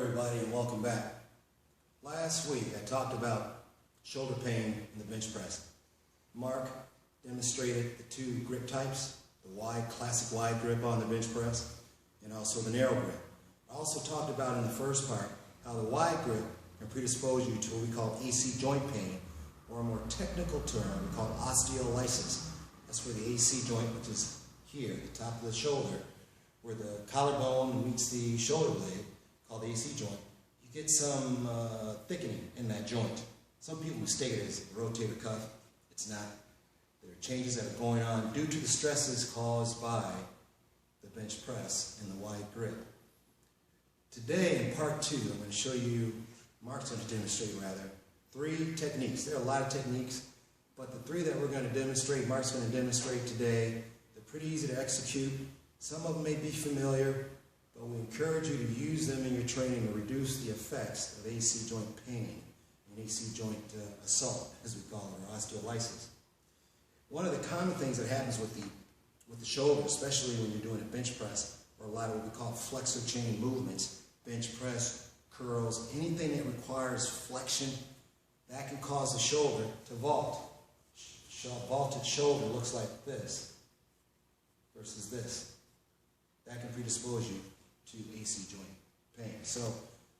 everybody, and welcome back. Last week I talked about shoulder pain in the bench press. Mark demonstrated the two grip types, the wide, classic wide grip on the bench press, and also the narrow grip. I also talked about in the first part how the wide grip can predispose you to what we call AC joint pain, or a more technical term we call osteolysis. That's where the AC joint, which is here, the top of the shoulder, where the collarbone meets the shoulder blade, called the AC joint, you get some thickening in that joint. Some people mistake it as a rotator cuff. It's not. There are changes that are going on due to the stresses caused by the bench press and the wide grip. Today, in part 2, I'm going to show you, Mark's going to demonstrate rather, 3 techniques. There are a lot of techniques, but the 3 that we're going to demonstrate, Mark's going to demonstrate today, they're pretty easy to execute. Some of them may be familiar, but we encourage you to use them in your training to reduce the effects of AC joint pain and AC joint assault, as we call it, or osteolysis. One of the common things that happens with the shoulder, especially when you're doing a bench press, or a lot of what we call flexor chain movements, bench press, curls, anything that requires flexion, that can cause the shoulder to vault. Vaulted shoulder looks like this versus this. That can predispose you to AC joint pain. So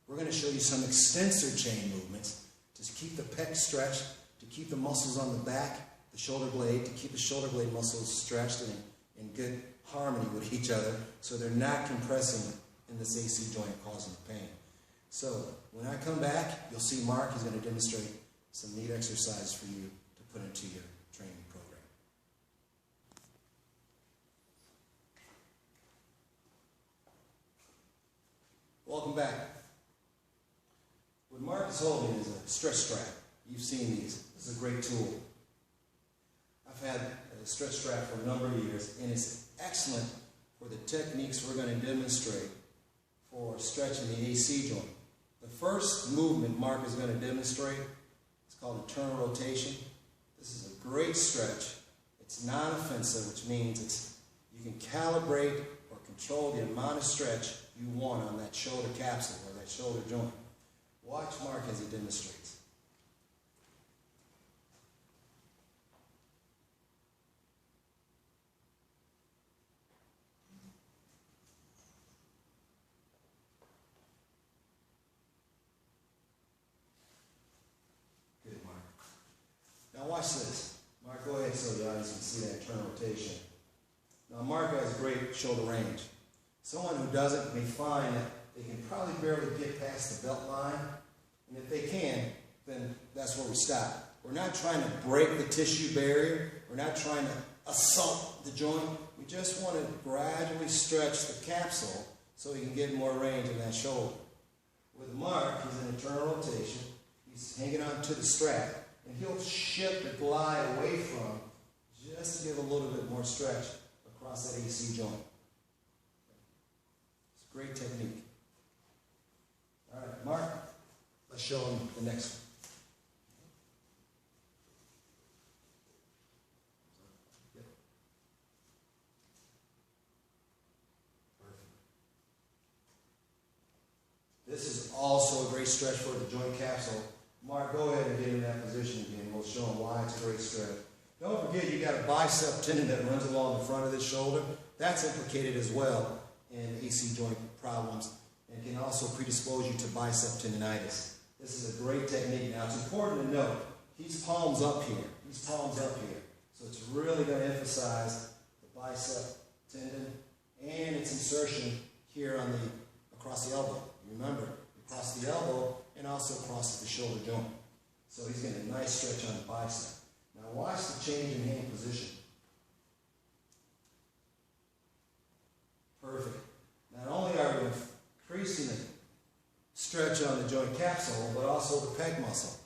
we're going to show you some extensor chain movements to keep the pec stretched, to keep the muscles on the back, the shoulder blade, to keep the shoulder blade muscles stretched and in good harmony with each other so they're not compressing in this AC joint causing pain. So when I come back, you'll see Mark is going to demonstrate some neat exercises for you to put into your training program. Welcome back. What Mark is holding is a stretch strap. You've seen these. This is a great tool. I've had a stretch strap for a number of years, and it's excellent for the techniques we're going to demonstrate for stretching the AC joint. The first movement Mark is going to demonstrate is called internal rotation. This is a great stretch. It's non-offensive, which means you can calibrate or control the amount of stretch you want on that shoulder capsule or that shoulder joint. Watch Mark as he demonstrates. Good, Mark. Now watch this. Mark, go ahead so the audience can see that internal rotation. Now Mark has great shoulder range. Someone who doesn't may find that they can probably barely get past the belt line, and if they can, then that's where we stop. We're not trying to break the tissue barrier. We're not trying to assault the joint. We just want to gradually stretch the capsule so we can get more range in that shoulder. With Mark, he's in internal rotation. He's hanging on to the strap, and he'll shift or glide away from just to give a little bit more stretch across that AC joint. Great technique. All right, Mark, let's show him the next one. Yep. Perfect. This is also a great stretch for the joint capsule. Mark, go ahead and get in that position again. We'll show him why it's a great stretch. Don't forget, you got a bicep tendon that runs along the front of this shoulder. That's implicated as well in AC joint problems, and can also predispose you to bicep tendinitis. This is a great technique. Now, it's important to note, he's palms up here. He's palms up here. So it's really going to emphasize the bicep tendon and its insertion here on across the elbow. Remember, across the elbow and also across the shoulder joint. So he's getting a nice stretch on the bicep. Now watch the change in hand position. Perfect. Not only are we increasing the stretch on the joint capsule, but also the pec muscle.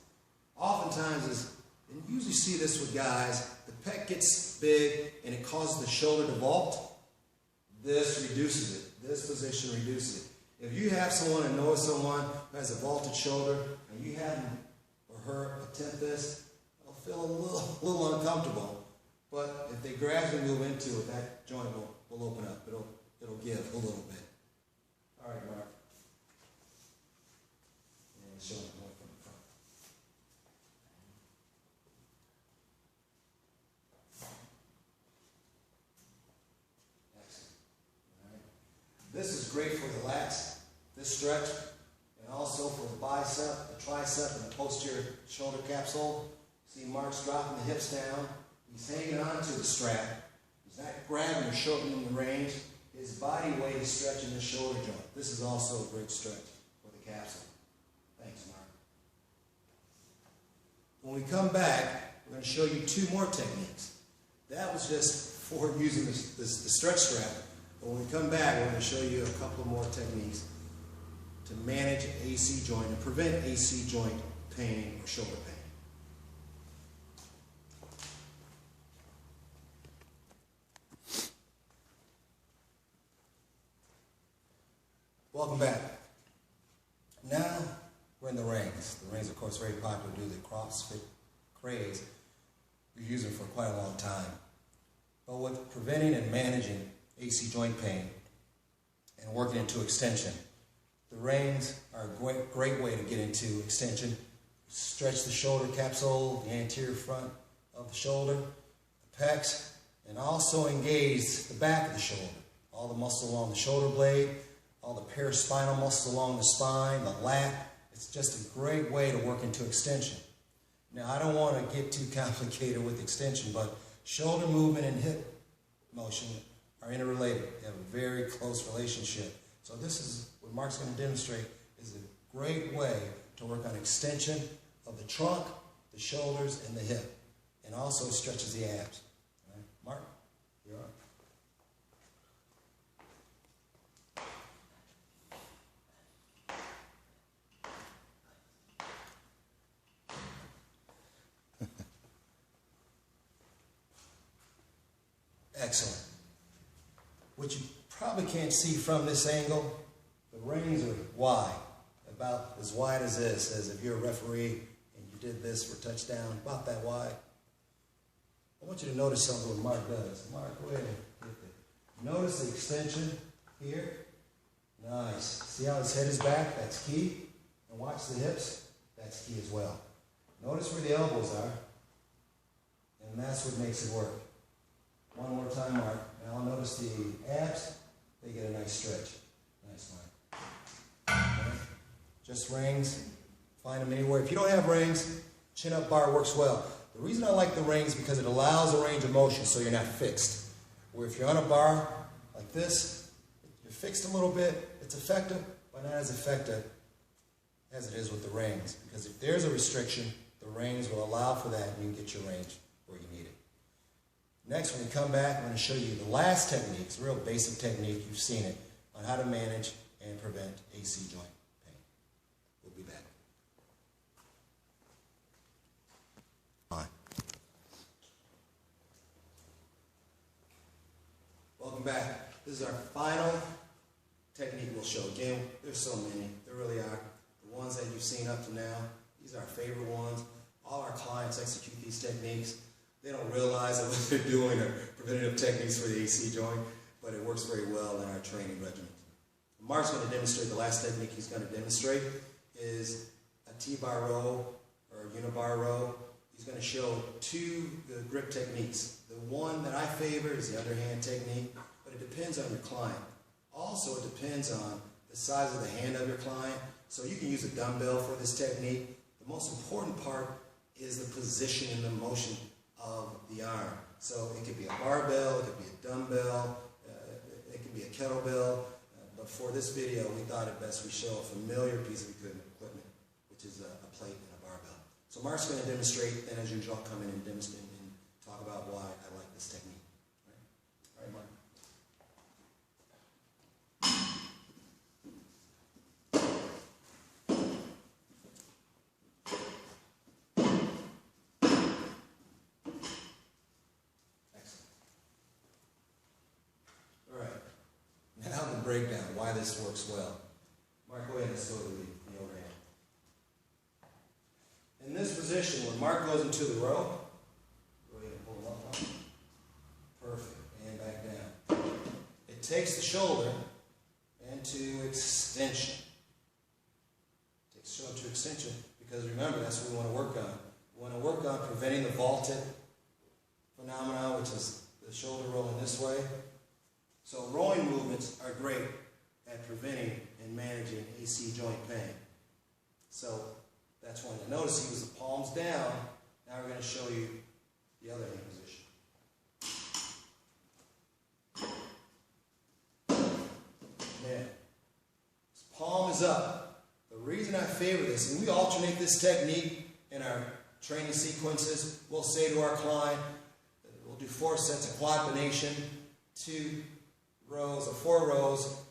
Oftentimes, and you usually see this with guys, the pec gets big and it causes the shoulder to vault. This reduces it. This position reduces it. If you have someone and know someone who has a vaulted shoulder, and you have him or her attempt this, they'll feel a little uncomfortable. But if they gradually move into it, that joint will open up. It'll give a little bit. All right, Mark. great for the lats, this stretch, and also for the bicep, the tricep, and the posterior shoulder capsule. See Mark's dropping the hips down. He's hanging on to the strap. He's not grabbing or shortening the range. His body weight is stretching the shoulder joint. This is also a great stretch for the capsule. Thanks, Mark. When we come back, we're going to show you two more techniques. That was just for using the stretch strap. But when we come back, we're going to show you a couple more techniques to manage AC joint and prevent AC joint pain or shoulder pain. Welcome back. Now we're in the rings. The rings, of course, very popular due to the CrossFit craze. We've used them for quite a long time. But with preventing and managing AC joint pain and working into extension, the rings are a great way to get into extension. Stretch the shoulder capsule, the anterior front of the shoulder, the pecs, and also engage the back of the shoulder. All the muscle along the shoulder blade, all the paraspinal muscles along the spine, the lat. It's just a great way to work into extension. Now, I don't want to get too complicated with extension, but shoulder movement and hip motion are interrelated. They have a very close relationship. So this is what Mark's going to demonstrate is a great way to work on extension of the trunk, the shoulders, and the hip. And also it stretches the abs. All right. Mark, you're on. Excellent. What you probably can't see from this angle, the rings are wide, about as wide as this, as if you're a referee and you did this for touchdown, about that wide. I want you to notice something what Mark does. Mark, go ahead and hit it. Notice the extension here. Nice. See how his head is back? That's key. And watch the hips. That's key as well. Notice where the elbows are. And that's what makes it work. One more time, Mark. Now notice the abs. They get a nice stretch. Nice, Mark. Okay. Just rings. Find them anywhere. If you don't have rings, chin-up bar works well. The reason I like the rings is because it allows a range of motion so you're not fixed. Where if you're on a bar like this, you're fixed a little bit. It's effective, but not as effective as it is with the rings. Because if there's a restriction, the rings will allow for that and you can get your range where you need it. Next, when we come back, I'm going to show you the last technique. It's a real basic technique. You've seen it on how to manage and prevent AC joint pain. We'll be back. Hi. Welcome back. This is our final technique we'll show. Again, there's so many. There really are. The ones that you've seen up to now, these are our favorite ones. All our clients execute these techniques. They don't realize that what they're doing are preventative techniques for the AC joint, but it works very well in our training regimen. Mark's going to demonstrate, the last technique he's going to demonstrate is a T-bar row or a unibar row. He's going to show two grip techniques. The one that I favor is the underhand technique, but it depends on your client. Also, it depends on the size of the hand of your client. So you can use a dumbbell for this technique. The most important part is the position and the motion of the arm. So it could be a barbell, it could be a dumbbell, it could be a kettlebell, but for this video we thought it best we show a familiar piece of equipment, which is a plate and a barbell. So Mark's going to demonstrate, and as usual I'll come in and demonstrate and talk about why I like this technique. All right, Mark. Breakdown, why this works well. Mark, go ahead and let's go to the overhand. In this position, when Mark goes into the row, go ahead and pull him up. Perfect. And back down. It takes the shoulder into extension. Takes the shoulder to extension because remember, that's what we want to work on. We want to work on preventing the vaulted phenomena, which is the shoulder rolling this way. So rowing movements are great at in AC joint pain. So that's one. Notice he was the palms down. Now we're going to show you the other hand position. Now, his palm is up. The reason I favor this, and we alternate this technique in our training sequences, we'll say to our client, we'll do 4 sets of quadpination, 2 rows or 4 rows,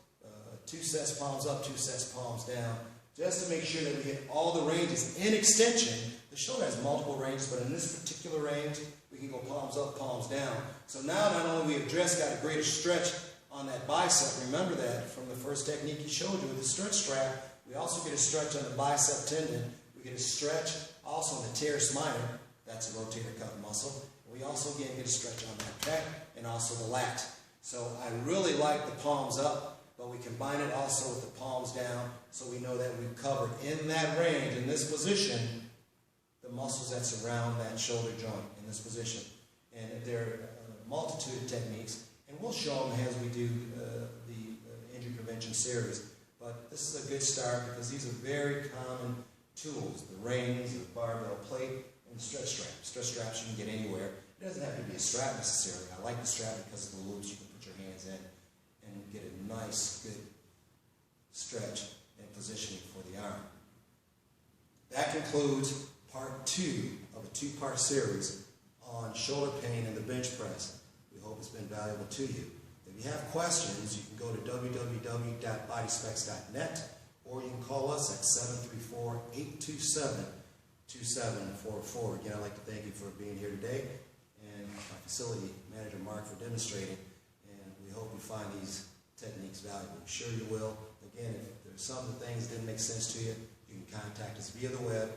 2 sets palms up, 2 sets palms down, just to make sure that we hit all the ranges. In extension, the shoulder has multiple ranges, but in this particular range, we can go palms up, palms down. So now not only we have just got a greater stretch on that bicep, remember that from the first technique he showed you with the stretch strap, we also get a stretch on the bicep tendon. We get a stretch also on the teres minor, that's a rotator cuff muscle. We also again get a stretch on that pec and also the lat. So I really like the palms up, but we combine it also with the palms down so we know that we've covered in that range, in this position, the muscles that surround that shoulder joint in this position. And there are a multitude of techniques, and we'll show them as we do the injury prevention series. But this is a good start because these are very common tools, the rings, the barbell plate, and the stretch strap. Stretch straps you can get anywhere. It doesn't have to be a strap necessarily. I like the strap because of the loops you can put your hands in and get a nice, good stretch and positioning for the arm. That concludes part 2 of a 2-part series on shoulder pain and the bench press. We hope it's been valuable to you. If you have questions, you can go to www.bodyspecs.net or you can call us at 734-827-2744. Again, I'd like to thank you for being here today, and my facility manager, Mark, for demonstrating, and we hope you find these techniques valuable. I'm sure you will. Again, if there's some of the things that didn't make sense to you, you can contact us via the web